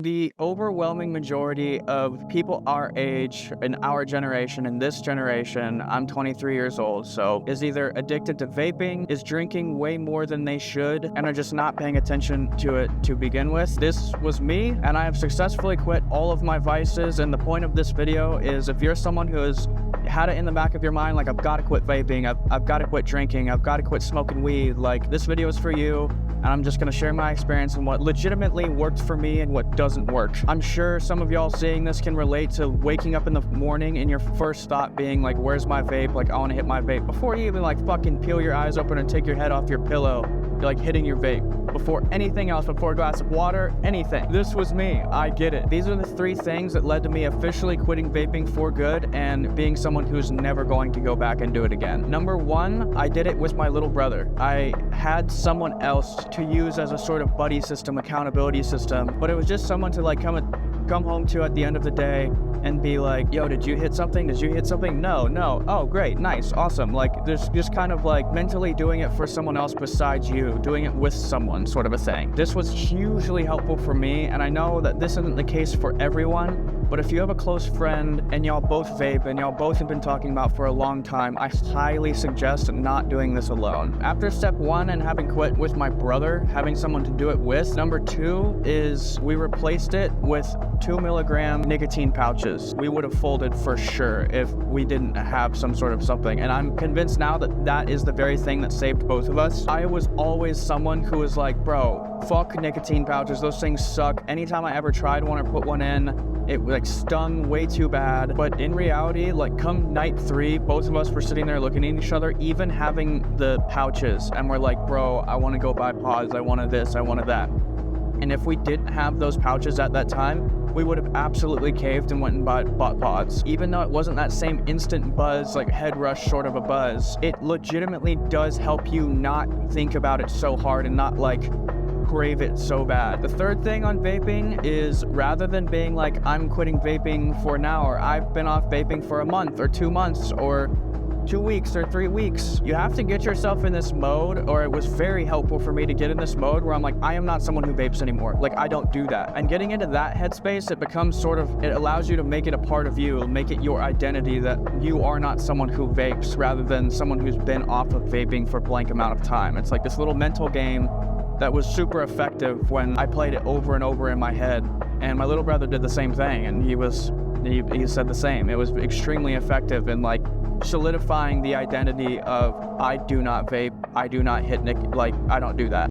The overwhelming majority of people our age, in our generation, in this generation, I'm 23 years old, so is either addicted to vaping, is drinking way more than they should, and are just not paying attention to it to begin with. This was me, and I have successfully quit all of my vices, and the point of this video is if you're someone who has had it in the back of your mind, like, I've got to quit vaping, I've got to quit drinking, I've got to quit smoking weed, like, this video is for you. And I'm just gonna share my experience and what legitimately worked for me and what doesn't work. I'm sure some of y'all seeing this can relate to waking up in the morning and your first thought being like, where's my vape? Like, I wanna hit my vape. Before you even like fucking peel your eyes open and take your head off your pillow, you're like hitting your vape. Before anything else, before a glass of water, anything. This was me, I get it. These are the three things that led to me officially quitting vaping for good and being someone who's never going to go back and do it again. Number one, I did it with my little brother. I had someone else to use as a sort of buddy system, accountability system, but it was just someone to like come home to at the end of the day and be like, yo, did you hit something? Did you hit something? No. Oh, great, nice, awesome. Like, there's just kind of like mentally doing it for someone else besides you, doing it with someone sort of a thing. This was hugely helpful for me, and I know that this isn't the case for everyone, but if you have a close friend and y'all both vape and y'all both have been talking about for a long time, I highly suggest not doing this alone. After step one and having quit with my brother, having someone to do it with, number two is we replaced it with 2 milligram nicotine pouches. We would have folded for sure if we didn't have some sort of something. And I'm convinced now that that is the very thing that saved both of us. I was always someone who was like, bro, fuck nicotine pouches. Those things suck. Anytime I ever tried one or put one in, it like stung way too bad. But in reality, like come night 3, both of us were sitting there looking at each other, even having the pouches. And we're like, bro, I want to go buy pods. I wanted this, I wanted that. And if we didn't have those pouches at that time, we would have absolutely caved and went and bought pods. Even though it wasn't that same instant buzz, like head rush sort of a buzz, it legitimately does help you not think about it so hard and not like crave it so bad. The third thing on vaping is rather than being like, I'm quitting vaping for now, or I've been off vaping for a month or 2 months or 2 weeks or 3 weeks, you have to get yourself in this mode, or it was very helpful for me to get in this mode where I'm like, I am not someone who vapes anymore. Like, I don't do that. And getting into that headspace, it becomes sort of, it allows you to make it a part of you, make it your identity that you are not someone who vapes rather than someone who's been off of vaping for a blank amount of time. It's like this little mental game that was super effective when I played it over and over in my head. And my little brother did the same thing, and he said the same. It was extremely effective in like solidifying the identity of I do not vape, I do not hit like I don't do that.